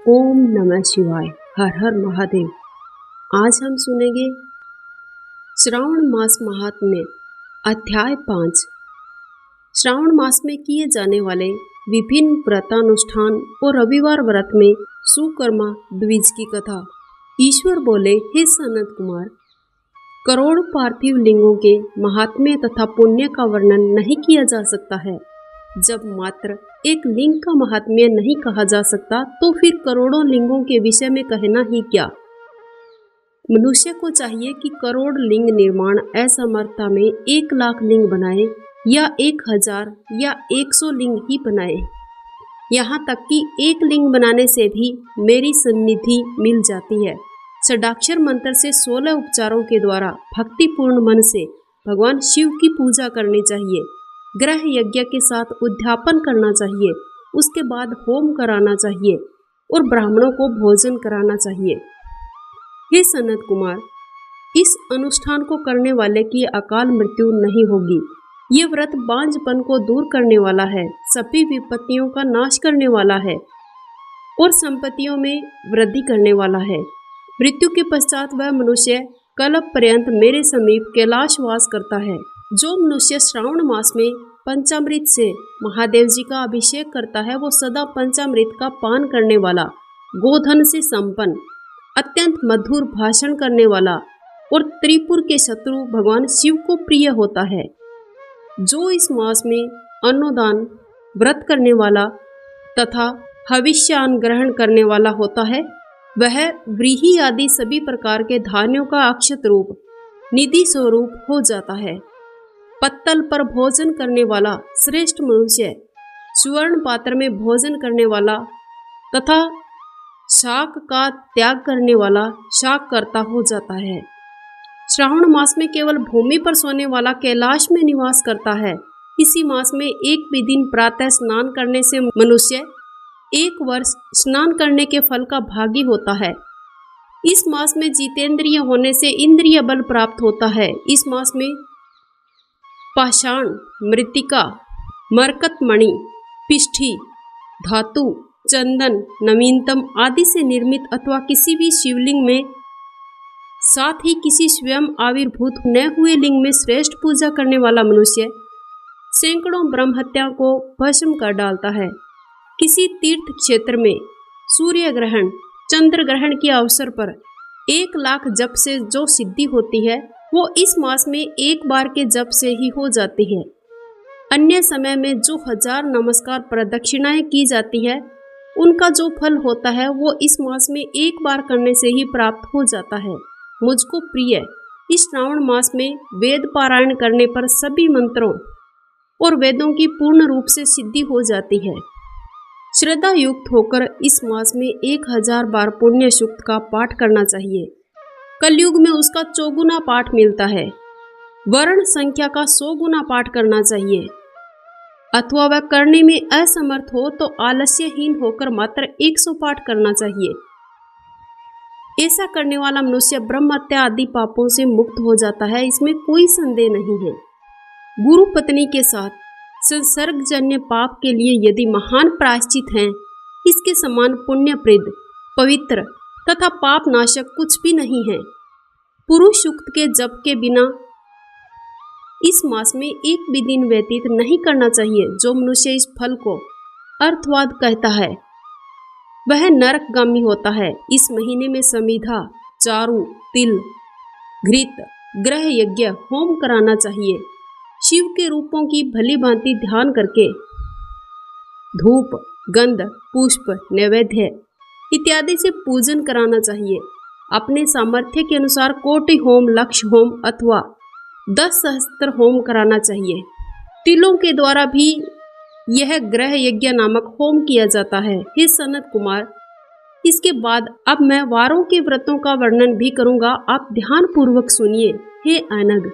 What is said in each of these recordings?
ओम नमः शिवाय। हर हर महादेव। आज हम सुनेंगे श्रावण मास महात्म्य अध्याय 5। श्रावण मास में किए जाने वाले विभिन्न व्रतानुष्ठान और रविवार व्रत में सुकर्मा द्विज की कथा। ईश्वर बोले, हे सनत कुमार, करोड़ पार्थिव लिंगों के महात्म्य तथा पुण्य का वर्णन नहीं किया जा सकता है। जब मात्र एक लिंग का महात्म्य नहीं कहा जा सकता तो फिर करोड़ों लिंगों के विषय में कहना ही क्या। मनुष्य को चाहिए कि करोड़ लिंग निर्माण असमर्थता में 1,00,000 लिंग बनाए या 1,000 या 100 लिंग ही बनाए। यहाँ तक कि एक लिंग बनाने से भी मेरी सन्निधि मिल जाती है। षडाक्षर मंत्र से 16 उपचारों के द्वारा भक्तिपूर्ण मन से भगवान शिव की पूजा करनी चाहिए। ग्रह यज्ञ के साथ उद्यापन करना चाहिए। उसके बाद होम कराना चाहिए और ब्राह्मणों को भोजन कराना चाहिए। हे सनत कुमार, इस अनुष्ठान को करने वाले की अकाल मृत्यु नहीं होगी। ये व्रत बांझपन को दूर करने वाला है, सभी विपत्तियों का नाश करने वाला है और संपत्तियों में वृद्धि करने वाला है। मृत्यु के पश्चात वह मनुष्य कल्प पर्यंत मेरे समीप कैलाशवास करता है। जो मनुष्य श्रावण मास में पंचामृत से महादेव जी का अभिषेक करता है, वो सदा पंचामृत का पान करने वाला, गोधन से संपन्न, अत्यंत मधुर भाषण करने वाला और त्रिपुर के शत्रु भगवान शिव को प्रिय होता है। जो इस मास में अन्नदान व्रत करने वाला तथा हविष्यान ग्रहण करने वाला होता है, वह व्रीहि आदि सभी प्रकार के धान्यों का अक्षत रूप निधि स्वरूप हो जाता है। पत्तल पर भोजन करने वाला श्रेष्ठ मनुष्य, सुवर्ण पात्र में भोजन करने वाला तथा शाक का त्याग करने वाला शाक कर्ता हो जाता है। श्रावण मास में केवल भूमि पर सोने वाला कैलाश में निवास करता है। इसी मास में एक भी दिन प्रातः स्नान करने से मनुष्य 1 वर्ष स्नान करने के फल का भागी होता है। इस मास में जितेंद्रिय होने से इंद्रिय बल प्राप्त होता है। इस मास में पाषाण, मृत्तिका, मरकत मणि, पिष्ठी, धातु, चंदन, नवीनतम आदि से निर्मित अथवा किसी भी शिवलिंग में, साथ ही किसी स्वयं आविर्भूत न हुए लिंग में श्रेष्ठ पूजा करने वाला मनुष्य सैकड़ों ब्रह्महत्या को भस्म कर डालता है। किसी तीर्थ क्षेत्र में सूर्य ग्रहण, चंद्र ग्रहण के अवसर पर 1,00,000 जप से जो सिद्धि होती है, वो इस मास में एक बार के जप से ही हो जाती है। अन्य समय में जो 1000 नमस्कार प्रदक्षिणाएं की जाती है, उनका जो फल होता है वो इस मास में एक बार करने से ही प्राप्त हो जाता है। मुझको प्रिय इस श्रावण मास में वेद पारायण करने पर सभी मंत्रों और वेदों की पूर्ण रूप से सिद्धि हो जाती है। श्रद्धा युक्त होकर इस मास में 1000 बार पुण्य सूक्त का पाठ करना चाहिए। कलयुग में उसका 4 गुना पाठ मिलता है। वर्ण संख्या का 100 गुना पाठ करना चाहिए। अथवा वह करने में असमर्थ हो तो आलस्यहीन होकर मात्र 100 पाठ करना चाहिए। ऐसा करने वाला मनुष्य ब्रह्म हत्या आदि पापों से मुक्त हो जाता है, इसमें कोई संदेह नहीं है। गुरु पत्नी के साथ संसर्गजन्य पाप के लिए यदि महान प्रायश्चित हैं, इसके समान पुण्यप्रद, पवित्र तथा पाप नाशक कुछ भी नहीं है। पुरुष सूक्त के जप के बिना इस मास में एक भी दिन व्यतीत नहीं करना चाहिए। जो मनुष्य इस फल को अर्थवाद कहता है, वह नरकगामी होता है। इस महीने में समिधा, चारु, तिल, घृत, ग्रह यज्ञ, होम कराना चाहिए। शिव के रूपों की भली भांति ध्यान करके धूप, गंध, पुष्प, नैवेद्य इत्यादि से पूजन कराना चाहिए। अपने सामर्थ्य के अनुसार कोटि होम, लक्ष होम अथवा 10 सहस्त्र होम कराना चाहिए। तिलों के द्वारा भी यह ग्रह यज्ञ नामक होम किया जाता है। हे सनत कुमार, इसके बाद अब मैं वारों के व्रतों का वर्णन भी करूंगा, आप ध्यान पूर्वक सुनिए। हे अनग,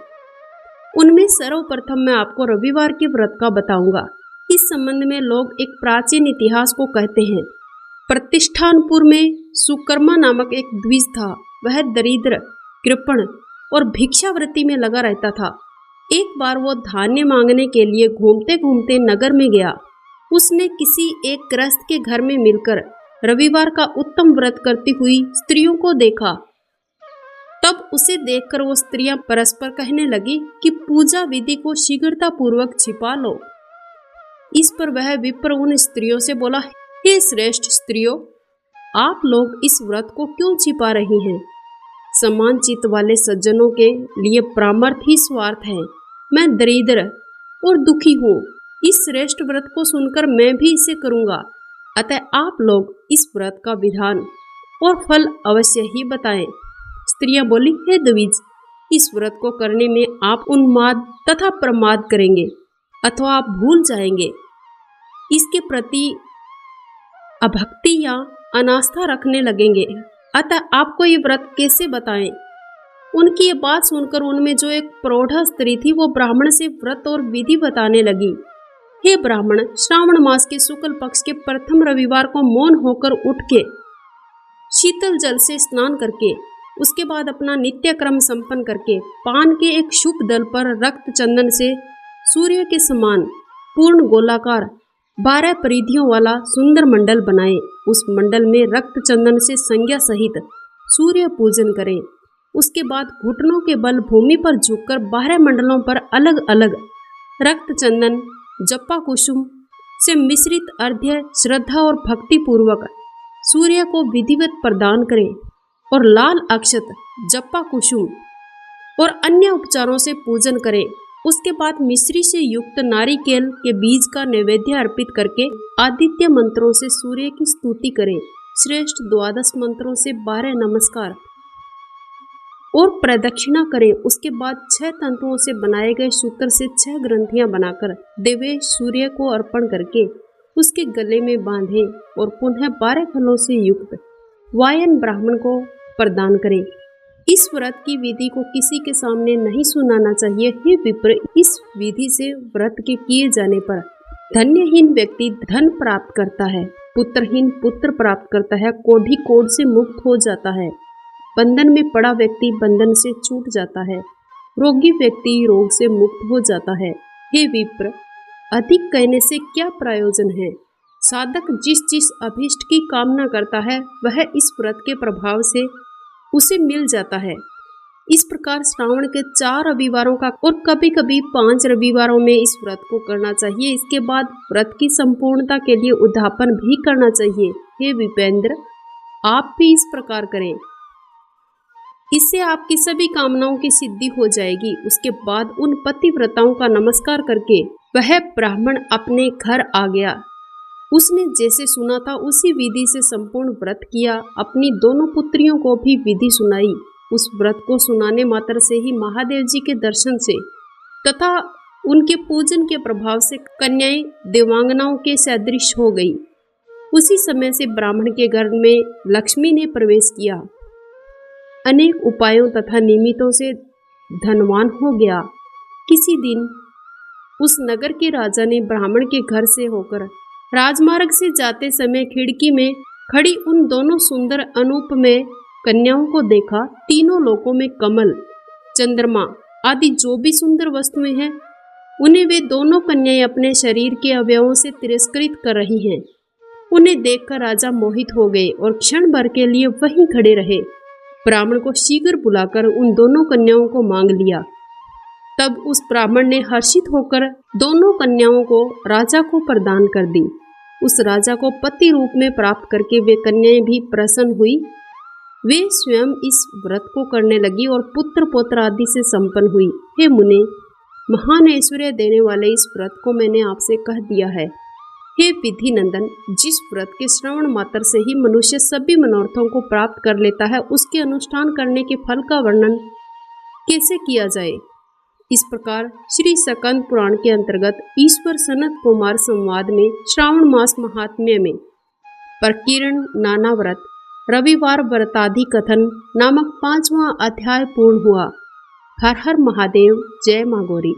उनमें सर्वप्रथम मैं आपको रविवार के व्रत का बताऊंगा। इस संबंध में लोग एक प्राचीन इतिहास को कहते हैं। प्रतिष्ठानपुर में सुकर्मा नामक एक द्विज था। वह दरिद्र, कृपण और भिक्षावृत्ति में लगा रहता था। एक बार वो धान्य मांगने के लिए घूमते घूमते नगर में गया। उसने किसी एक गृहस्थ के घर में मिलकर रविवार का उत्तम व्रत करती हुई स्त्रियों को देखा। तब उसे देखकर वो स्त्रियां परस्पर कहने लगी कि पूजा विधि को शीघ्रता पूर्वक छिपा लो। इस पर वह विप्र उन स्त्रियों से बोला, हे श्रेष्ठ स्त्रियों, आप लोग इस व्रत को क्यों छिपा रही हैं? समान चित्त वाले सज्जनों के लिए परामर्थ ही स्वार्थ है। मैं दरिद्र और दुखी हूँ। इस श्रेष्ठ व्रत को सुनकर मैं भी इसे करूँगा। अतः आप लोग इस व्रत का विधान और फल अवश्य ही बताएं। स्त्रियां बोली, हे द्विज, इस व्रत को करने में आप उन्माद तथा प्रमाद करेंगे अथवा आप भूल जाएंगे। इसके प्रति अभक्ति या अनास्था रखने लगेंगे। अतः आपको ये व्रत कैसे बताएं? उनकी ये बात सुनकर उनमें जो एक प्रौढ़ा स्त्री थी वो ब्राह्मण से व्रत और विधि बताने लगी। हे ब्राह्मण, श्रावण मास के शुक्ल पक्ष के प्रथम रविवार को मौन होकर उठ के शीतल जल से स्नान करके उसके बाद अपना नित्य क्रम संपन्न करके पान के एक शुभ दल पर रक्त चंदन से सूर्य के समान पूर्ण गोलाकार 12 परिधियों वाला सुंदर मंडल बनाए। उस मंडल में रक्त चंदन से संज्ञा सहित सूर्य पूजन करें। उसके बाद घुटनों के बल भूमि पर झुककर 12 मंडलों पर अलग अलग रक्त चंदन जप्पा कुसुम से मिश्रित अर्घ्य श्रद्धा और भक्ति पूर्वक सूर्य को विधिवत प्रदान करें और लाल अक्षत जप्पा कुसुम और अन्य उपचारों से पूजन करें। उसके बाद मिश्री से युक्त नारिकेल के बीज का नैवेद्य अर्पित करके आदित्य मंत्रों से सूर्य की स्तुति करें। श्रेष्ठ 12 मंत्रों से 12 नमस्कार और प्रदक्षिणा करें। उसके बाद 6 तंतुओं से बनाए गए सूत्र से 6 ग्रंथियां बनाकर देवेश सूर्य को अर्पण करके उसके गले में बांधें और पुनः 12 फलों से युक्त वायन ब्राह्मण को प्रदान करें। इस व्रत की विधि को किसी के सामने नहीं सुनाना चाहिए। हे विप्र, इस विधि से व्रत के किए जाने पर धन्यहीन व्यक्ति धन प्राप्त करता है, पुत्रहीन पुत्र प्राप्त करता है, कोढ़ी कोढ़ से मुक्त हो जाता है, बंधन में पड़ा व्यक्ति बंधन से छूट जाता है, रोगी व्यक्ति रोग से मुक्त हो जाता है। हे विप्र, अधिक कहने से क्या प्रयोजन है? साधक जिस जिस अभीष्ट की कामना करता है वह इस व्रत के प्रभाव से उसे मिल जाता है। इस प्रकार श्रावण के 4 रविवारों का और कभी कभी 5 रविवारों में इस व्रत को करना चाहिए। इसके बाद व्रत की संपूर्णता के लिए उद्यापन भी करना चाहिए। हे विपेंद्र, आप भी इस प्रकार करें, इससे आपकी सभी कामनाओं की सिद्धि हो जाएगी। उसके बाद उन पतिव्रताओं का नमस्कार करके वह ब्राह्मण अपने घर आ गया। उसने जैसे सुना था उसी विधि से संपूर्ण व्रत किया। अपनी दोनों पुत्रियों को भी विधि सुनाई। उस व्रत को सुनाने मात्र से ही महादेव जी के दर्शन से तथा उनके पूजन के प्रभाव से कन्याएं देवांगनाओं के सदृश हो गई। उसी समय से ब्राह्मण के घर में लक्ष्मी ने प्रवेश किया। अनेक उपायों तथा निमित्तों से धनवान हो गया। किसी दिन उस नगर के राजा ने ब्राह्मण के घर से होकर राजमार्ग से जाते समय खिड़की में खड़ी उन दोनों सुंदर अनुपमेय कन्याओं को देखा। तीनों लोकों में कमल, चंद्रमा आदि जो भी सुंदर वस्तुएं हैं उन्हें वे दोनों कन्याएं अपने शरीर के अवयवों से तिरस्कृत कर रही हैं। उन्हें देखकर राजा मोहित हो गए और क्षण भर के लिए वहीं खड़े रहे। ब्राह्मण को शीघ्र बुलाकर उन दोनों कन्याओं को मांग लिया। तब उस ब्राह्मण ने हर्षित होकर दोनों कन्याओं को राजा को प्रदान कर दी। उस राजा को पति रूप में प्राप्त करके वे कन्याएं भी प्रसन्न हुई। वे स्वयं इस व्रत को करने लगी और पुत्र पौत्र आदि से संपन्न हुई। हे मुने, महान ऐश्वर्य देने वाले इस व्रत को मैंने आपसे कह दिया है। हे विधि नंदन, जिस व्रत के श्रवण मात्र से ही मनुष्य सभी मनोरथों को प्राप्त कर लेता है, उसके अनुष्ठान करने के फल का वर्णन कैसे किया जाए? इस प्रकार श्री सकंद पुराण के अंतर्गत ईश्वर सनत कुमार संवाद में श्रावण मास महात्म्य में प्रकीर्ण नाना व्रत रविवार व्रतादि कथन नामक 5वां अध्याय पूर्ण हुआ। हर हर महादेव। जय मां गौरी।